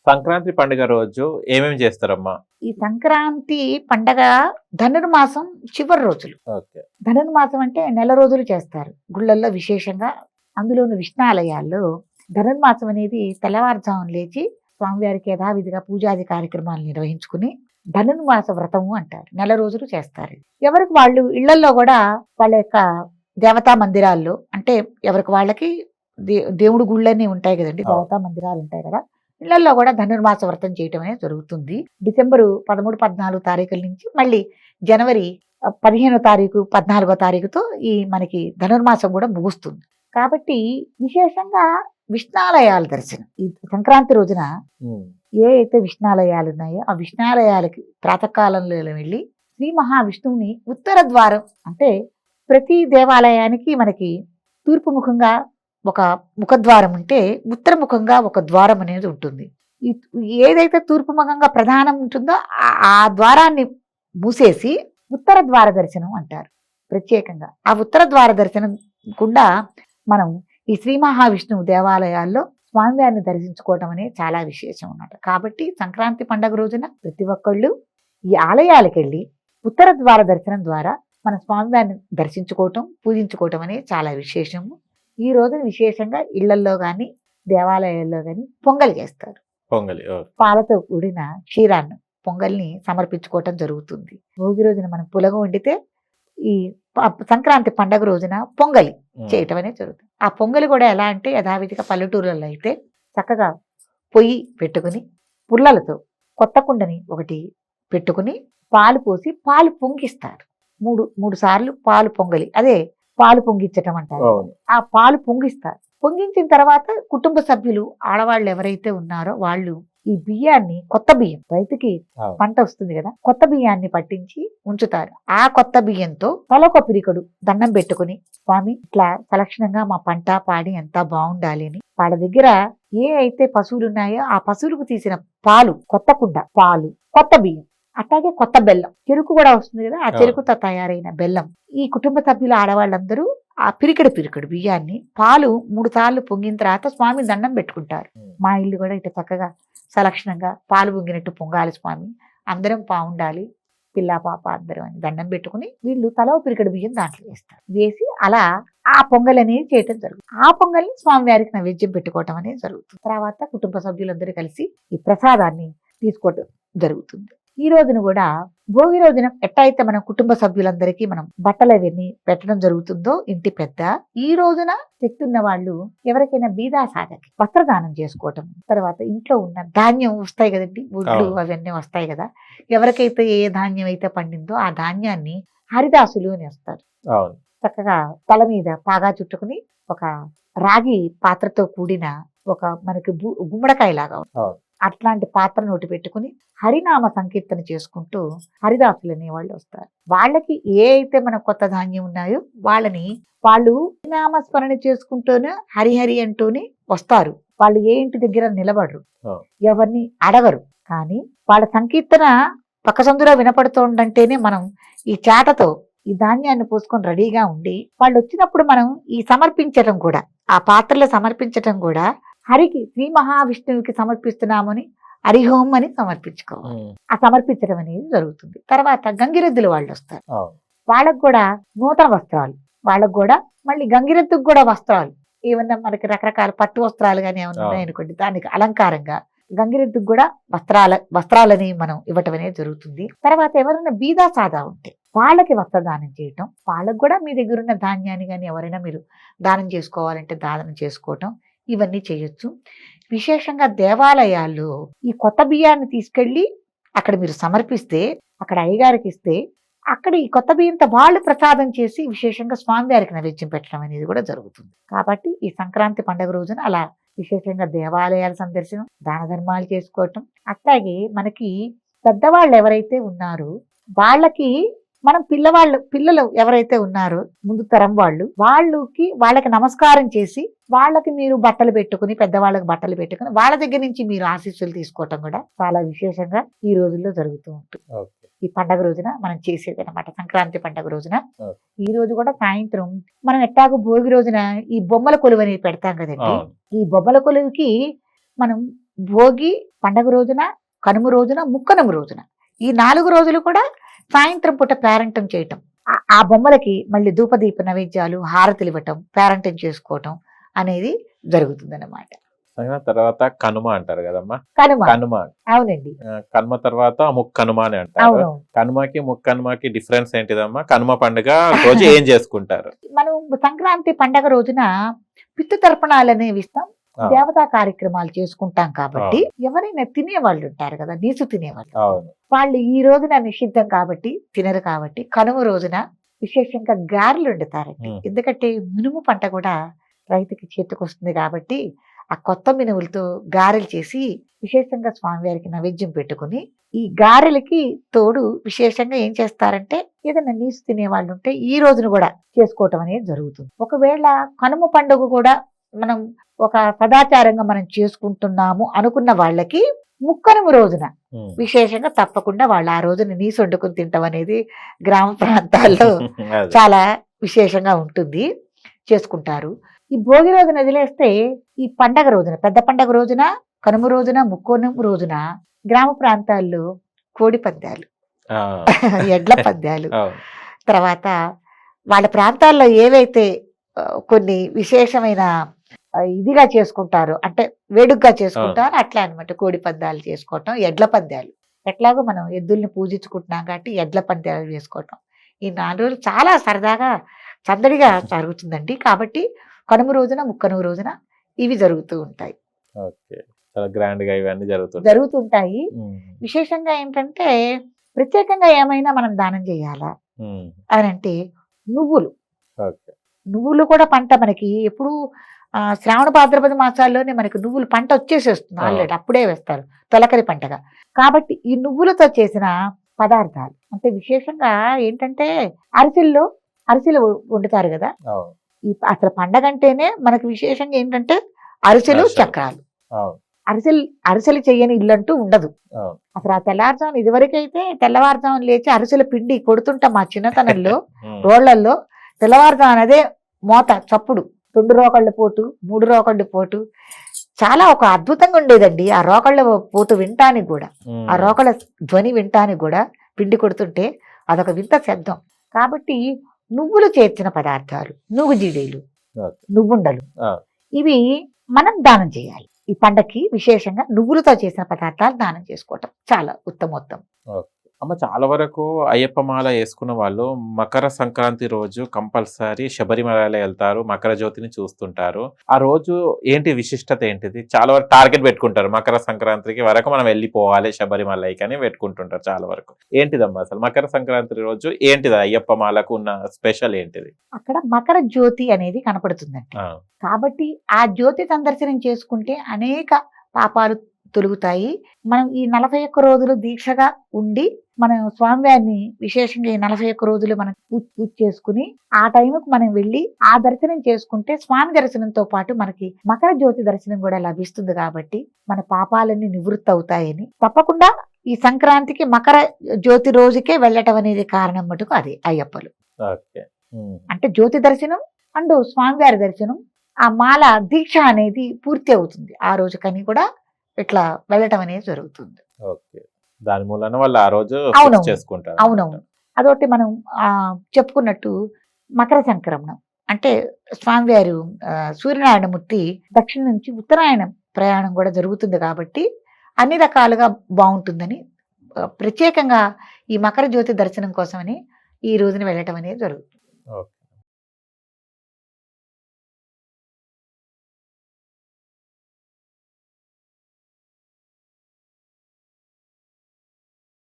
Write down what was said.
సంక్రాంతి పండుగ రోజు ఏమేమి చేస్తారమ్మా? ఈ సంక్రాంతి పండగ ధనుర్మాసం చివరి రోజులు. ఓకే. ధనుర్మాసం అంటే నెల రోజులు చేస్తారు గుళ్ళల్లో విశేషంగా. అందులోని విష్ణాలయాల్లో ధనుర్మాసం అనేది తెల్లవారుజామున లేచి స్వామివారికి యథావిధిగా పూజాది కార్యక్రమాలు నిర్వహించుకుని ధనుర్మాస వ్రతము అంటారు. నెల రోజులు చేస్తారు. ఎవరికి వాళ్ళు ఇళ్లల్లో కూడా వాళ్ళ యొక్క దేవతా మందిరాల్లో, అంటే ఎవరికి వాళ్ళకి దేవుడు గుళ్ళన్నీ ఉంటాయి కదండి, దేవతా మందిరాలు ఉంటాయి కదా, ఇళ్లలో కూడా ధనుర్మాస వ్రతం చేయటం అనేది జరుగుతుంది. డిసెంబరు 13, 14 తారీఖుల నుంచి మళ్ళీ జనవరి 15వ తారీఖు 14వ తారీఖుతో ఈ మనకి ధనుర్మాసం కూడా ముగుస్తుంది. కాబట్టి విశేషంగా విష్ణాలయాల దర్శనం ఈ సంక్రాంతి రోజున ఏ అయితే విష్ణాలయాలు ఉన్నాయో ఆ విష్ణాలయాలకి ప్రాతకాలంలో వెళ్ళి శ్రీ మహావిష్ణువుని ఉత్తర ద్వారం, అంటే ప్రతి దేవాలయానికి మనకి తూర్పు ముఖంగా ఒక ముఖద్వారం ఉంటే ఉత్తర ముఖంగా ఒక ద్వారం అనేది ఉంటుంది. ఏదైతే తూర్పు ముఖంగా ప్రధానం ఉంటుందో ఆ ద్వారాన్ని మూసేసి ఉత్తర ద్వార దర్శనం అంటారు. ప్రత్యేకంగా ఆ ఉత్తర ద్వార దర్శనం గుండా మనం ఈ శ్రీ మహావిష్ణువు దేవాలయాల్లో స్వామివారిని దర్శించుకోవటం అనేది చాలా విశేషం అన్నమాట. కాబట్టి సంక్రాంతి పండుగ రోజున ప్రతి ఒక్కళ్ళు ఈ ఆలయాలకు వెళ్ళి ఉత్తర ద్వార దర్శనం ద్వారా మన స్వామివారిని దర్శించుకోవటం, పూజించుకోవటం అనేది చాలా విశేషము. ఈ రోజున విశేషంగా ఇళ్లల్లో కానీ దేవాలయాల్లో కానీ పొంగల్ చేస్తారు. పొంగలి. పాలతో కూడిన క్షీరాన్ని పొంగల్ని సమర్పించుకోవటం జరుగుతుంది. భోగి రోజున మనం పులగ వండితే ఈ సంక్రాంతి పండగ రోజున పొంగలి చేయటం అనేది జరుగుతుంది. ఆ పొంగలి కూడా ఎలా అంటే యథావిధిగా పల్లెటూర్లలో అయితే చక్కగా పొయ్యి పెట్టుకుని పుల్లలతో కొత్త కుండని ఒకటి పెట్టుకుని పాలు పోసి పాలు పొంగిస్తారు. మూడు సార్లు పాలు పొంగలి, అదే పాలు పొంగించటం అంటారు. ఆ పాలు పొంగిస్తారు. పొంగించిన తర్వాత కుటుంబ సభ్యులు ఆడవాళ్ళు ఎవరైతే ఉన్నారో వాళ్ళు ఈ బియ్యాన్ని, కొత్త బియ్యం, రైతుకి పంట వస్తుంది కదా, కొత్త బియ్యాన్ని పట్టించి ఉంచుతారు. ఆ కొత్త బియ్యంతో తలొక పిరికడు దండం పెట్టుకుని, స్వామి ఇట్లా సలక్షణంగా మా పంట పాడి అంతా బాగుండాలి అని వాళ్ళ దగ్గర ఏ అయితే పశువులు ఉన్నాయో ఆ పశువులకు తీసిన పాలు, కొత్త కుండ పాలు, కొత్త బియ్యం, అట్లాగే కొత్త బెల్లం, చెరుకు కూడా వస్తుంది కదా, ఆ చెరుకుతో తయారైన బెల్లం, ఈ కుటుంబ సభ్యులు ఆడవాళ్ళందరూ ఆ పిరికడు బియ్యాన్ని పాలు 3 సార్లు పొంగిన తర్వాత స్వామి దండం పెట్టుకుంటారు. మా ఇల్లు కూడా ఇట్లా చక్కగా సలక్షణంగా పాలు పొంగినట్టు పొంగాలి స్వామి, అందరం బాగుండాలి, పిల్ల పాప అందరం అని దండం పెట్టుకుని వీళ్ళు తలో పిరికడు బియ్యం దాంట్లో వేస్తారు. వేసి అలా ఆ పొంగల్ అనేది చేయటం జరుగుతుంది. ఆ పొంగల్ని స్వామివారికి నైవేద్యం పెట్టుకోవటం అనేది జరుగుతుంది. తర్వాత కుటుంబ సభ్యులందరూ కలిసి ఈ ప్రసాదాన్ని తీసుకోవటం జరుగుతుంది. ఈ రోజున కూడా భోగి రోజున ఎట్టయితే మనం కుటుంబ సభ్యులందరికీ మనం బట్టలు అవన్నీ పెట్టడం జరుగుతుందో ఇంటి పెద్ద, ఈ రోజున శక్తి ఉన్న వాళ్ళు ఎవరికైనా బీదాసాదకి వస్త్రదానం చేసుకోవటం, తర్వాత ఇంట్లో ఉన్న ధాన్యం వస్తాయి కదండి, గుడ్లు అవన్నీ వస్తాయి కదా, ఎవరికైతే ఏ ధాన్యం అయితే పండిందో ఆ ధాన్యాన్ని హరిదాసులు అని వస్తారు. చక్కగా తల మీద పాగా చుట్టుకుని ఒక రాగి పాత్రతో కూడిన ఒక మనకి గుమ్మడికాయ లాగా అట్లాంటి పాత్ర నోటి పెట్టుకుని హరినామ సంకీర్తన చేసుకుంటూ హరిదాసులు అనే వాళ్ళు వస్తారు. వాళ్ళకి ఏ అయితే మన కొత్త ధాన్యం ఉన్నాయో వాళ్ళని వాళ్ళు హరినామ స్మరణ చేసుకుంటూనే హరిహరి అంటూనే వస్తారు. వాళ్ళు ఏ ఇంటి దగ్గర నిలబడరు, ఎవరిని అడగరు. కానీ వాళ్ళ సంకీర్తన పక్క సందులో వినపడుతోందంటేనే మనం ఈ చాటతో ఈ ధాన్యాన్ని పోసుకొని రెడీగా ఉండి వాళ్ళు వచ్చినప్పుడు మనం ఈ సమర్పించటం కూడా, ఆ పాత్రలో సమర్పించటం కూడా హరికి, శ్రీ మహావిష్ణువుకి సమర్పిస్తున్నామని హరిహోం అని సమర్పించుకోవాలి. ఆ సమర్పించడం అనేది జరుగుతుంది. తర్వాత గంగిరెద్దులు వాళ్ళు వస్తారు. వాళ్ళకు కూడా నూతన వస్త్రాలు, వాళ్ళకు కూడా మళ్ళీ గంగిరెద్దుకు కూడా వస్త్రాలు, ఏమన్నా మనకి రకరకాల పట్టు వస్త్రాలు కానీ ఏమన్నా ఉన్నాయనుకోండి, దానికి అలంకారంగా గంగిరెద్దుకు కూడా వస్త్రాలని మనం ఇవ్వటం అనేది జరుగుతుంది. తర్వాత ఎవరైనా బీదా సాదా ఉంటే వాళ్ళకి వస్త్రదానం చేయటం, వాళ్ళకు కూడా మీ దగ్గర ఉన్న ధాన్యాన్ని కానీ ఎవరైనా మీరు దానం చేసుకోవాలంటే దానం చేసుకోవటం, ఇవన్నీ చేయొచ్చు. విశేషంగా దేవాలయాల్లో ఈ కొత్త బియ్యాన్ని తీసుకెళ్ళి అక్కడ మీరు సమర్పిస్తే, అక్కడ అయ్యగారికి ఇస్తే, అక్కడ ఈ కొత్త బియ్యంతో వాళ్ళు ప్రసాదం చేసి విశేషంగా స్వామివారికి నైవేద్యం పెట్టడం అనేది కూడా జరుగుతుంది. కాబట్టి ఈ సంక్రాంతి పండుగ రోజున అలా విశేషంగా దేవాలయాల సందర్శనం, దాన ధర్మాలు చేసుకోవటం, అట్లాగే మనకి పెద్దవాళ్ళు ఎవరైతే ఉన్నారో వాళ్ళకి మనం పిల్లలు ఎవరైతే ఉన్నారో ముందు తరం వాళ్ళకి నమస్కారం చేసి వాళ్ళకి మీరు బట్టలు పెట్టుకుని, పెద్దవాళ్ళకి బట్టలు పెట్టుకుని వాళ్ళ దగ్గర నుంచి మీరు ఆశీస్సులు తీసుకోవటం కూడా చాలా విశేషంగా ఈ రోజుల్లో జరుగుతూ ఉంటుంది. ఈ పండగ రోజున మనం చేసేది అనమాట. సంక్రాంతి పండగ రోజున ఈ రోజు కూడా సాయంత్రం మనం ఎట్టాగో భోగి రోజున ఈ బొమ్మల కొలువు అనేది పెడతాం కదండి. ఈ బొమ్మల కొలువుకి మనం భోగి పండగ రోజున, కనుమ రోజున, ముక్కనుమ రోజున ఈ 4 రోజులు కూడా సాయంత్రం పూట పేరంటం చేయటం. ఆ బొమ్మలకి మళ్ళీ ధూపదీప నైవేద్యాలు, హారతులు ఇవ్వటం, పేరంటం చేసుకోవటం అనేది జరుగుతుందన్నమాట. తర్వాత కనుమ అంటారు కదమ్మా. కనుమ. కనుమ అవునండి. కనుమ తర్వాత ముక్కనుమ అని అంటారు. అవును. కనుమకి ముక్కనుమకి డిఫరెన్స్ ఏంటిదమ్మా? కనుమ పండుగ రోజు ఏం చేసుకుంటారు? మనం సంక్రాంతి పండగ రోజున పితృ తర్పణాలు అనేవి ఇస్తాం, ఆ, దేవతా కార్యక్రమాలు చేసుకుంటాం కాబట్టి ఎవరైనా తినేవాళ్ళు ఉంటారు కదా, నీసు తినేవాళ్ళు, అవును. వాళ్ళు ఈ రోజున నిషిద్ధం కాబట్టి తినరు. కాబట్టి కనుమ రోజున విశేషంగా గారెలు వండుతారండి. ఉమ్. ఎందుకంటే మినుము పంట కూడా రైతుకి చేతికి వస్తుంది కాబట్టి ఆ కొత్త మినుములతో గారెలు చేసి విశేషంగా స్వామివారికి నైవేద్యం పెట్టుకుని, ఈ గారెలకి తోడు విశేషంగా ఏం చేస్తారంటే ఏదైనా నీసు తినే వాళ్ళు ఉంటే ఈ రోజున కూడా చేసుకోవటం అనేది జరుగుతుంది. ఒకవేళ కనుమ పండుగ కూడా మనం ఒక సదాచారంగా మనం చేసుకుంటున్నాము అనుకున్న వాళ్ళకి ముక్కనుమ రోజున ఉమ్. విశేషంగా తప్పకుండా వాళ్ళు ఆ రోజున నీసు వండుకుని తింటాం అనేది గ్రామ ప్రాంతాల్లో అదే. చాలా విశేషంగా ఉంటుంది, చేసుకుంటారు. ఈ భోగి రోజున వదిలేస్తే ఈ పండగ రోజున, పెద్ద పండగ రోజున, కనుమ రోజున, ముక్కోనుమ రోజున గ్రామ ప్రాంతాల్లో కోడి పందాలు, ఆ, ఎడ్ల పందాలు, అవును. తర్వాత వాళ్ళ ప్రాంతాల్లో ఏవైతే కొన్ని విశేషమైన ఇదిగా చేసుకుంటారు, అంటే వేడుకగా చేసుకుంటారు, అట్లా అన్నమాట. కోడి పందాలు చేసుకోవటం, ఎడ్ల పందాలు, ఎట్లాగో మనం ఎద్దుల్ని పూజించుకుంటున్నాం కాబట్టి ఎడ్ల పందాలు వేసుకోవటం, ఈ 4 రోజులు చాలా సరదాగా సందడిగా జరుగుతుందండి. కాబట్టి కనుమ రోజున, ముక్కనుమ రోజున ఇవి జరుగుతూ ఉంటాయి. ఓకే. చాలా గ్రాండ్ గా ఇవన్నీ జరుగుతుంటాయి. ఉమ్. విశేషంగా ఏంటంటే ప్రత్యేకంగా ఏమైనా మనం దానం చేయాలా ఉమ్. అని అంటే నువ్వులు. ఓకే. నువ్వులు కూడా పంట మనకి ఎప్పుడు శ్రావణ భాద్రపద మాసాల్లోనే మనకి నువ్వులు పంట వచ్చేసేస్తుంది ఆల్రెడీ, అప్పుడే వేస్తారు తొలకరి పంటగా. కాబట్టి ఈ నువ్వులతో చేసిన పదార్థాలు అంటే విశేషంగా ఏంటంటే అరిసెలు వండుతారు కదా. అవును. ఈ అసలు పండగ అంటేనే మనకి విశేషంగా ఏంటంటే అరిసెలు, అరిసెలు. చక్రాలు. అవును. అరిసెలు చెయ్యని ఇల్లంటూ ఉండదు. అవును. అసలు ఆ తెల్లవారుజామున ఇదివరకైతే తెల్లవారుజామున లేచి అరిసెల పిండి కొడుతుంటాం మా చిన్నతనంలో ఉమ్. రోళ్లల్లో. తెల్లవారుజామున అదే మోత చప్పుడు, 2 రోకళ్ళ పోటు, 3 రోకళ్ళ పోటు, చాలా ఒక అద్భుతంగా ఉండేదండి. ఆ రోకళ్ళ పోటు వినటానికి కూడా, ఉమ్. ఆ రోకళ్ళ ధ్వని వినటానికి కూడా పిండి కొడుతుంటే అదొక వింత శబ్దం. కాబట్టి నువ్వులు చేర్చిన పదార్థాలు, నువ్వు జీడీలు, ఓకే. నువ్వుండలు, ఆ. ఇవి మనం దానం చేయాలి. ఈ పండక్కి విశేషంగా నువ్వులతో చేసిన పదార్థాలు దానం చేసుకోవటం చాలా ఉత్తమోత్తం. ఓకే. అమ్మ, చాలా వరకు అయ్యప్ప మాల వేసుకున్న వాళ్ళు మకర సంక్రాంతి రోజు కంపల్సరీ శబరిమల వెళ్తారు, మకర జ్యోతిని చూస్తుంటారు. ఆ రోజు ఏంటి విశిష్టత ఏంటిది? చాలా వరకు టార్గెట్ పెట్టుకుంటారు, మకర సంక్రాంతికి వరకు మనం వెళ్ళిపోవాలి శబరిమలకి అని పెట్టుకుంటుంటారు చాలా వరకు. ఏంటిదమ్మా అసలు మకర సంక్రాంతి రోజు ఏంటిది అయ్యప్ప మాలకు ఉన్న స్పెషల్ ఏంటిది? అక్కడ మకర జ్యోతి అనేది కనపడుతుందండి. ఆ, కాబట్టి ఆ జ్యోతి సందర్శనం చేసుకుంటే అనేక పాపాలు తొలుగుతాయి. మనం ఈ 41 రోజులు దీక్షగా ఉండి మనం స్వామివారిని విశేషంగా ఈ 41 రోజులు మనం పూజ చేసుకుని ఆ టైంకు మనం వెళ్ళి ఆ దర్శనం చేసుకుంటే స్వామి దర్శనంతో పాటు మనకి మకర జ్యోతి దర్శనం కూడా లభిస్తుంది. కాబట్టి మన పాపాలన్నీ నివృత్తి అవుతాయని తప్పకుండా ఈ సంక్రాంతికి మకర జ్యోతి రోజుకే వెళ్ళటం అనేది కారణం మటుకు అదే అయ్యప్పలు. ఓకే. ఉమ్. అంటే జ్యోతి దర్శనం అండ్ స్వామివారి దర్శనం, ఆ మాల దీక్ష అనేది పూర్తి అవుతుంది ఆ రోజు కని కూడా ఇట్లా వెళ్ళటం అనేది జరుగుతుంది. ఓకే. దాని మూలన వాళ్ళు ఆ రోజు అవునవును. fix చేసుకుంటారు. అవునవును. అదొకటి మనం చెప్పుకున్నట్టు మకర సంక్రమణం అంటే స్వామివారు సూర్యనారాయణమూర్తి దక్షిణ నుంచి ఉత్తరాయణం ప్రయాణం కూడా జరుగుతుంది కాబట్టి అన్ని రకాలుగా బాగుంటుందని ప్రత్యేకంగా ఈ మకర జ్యోతి దర్శనం కోసమని ఈ రోజున వెళ్ళటం అనేది జరుగుతుంది. ఓకే.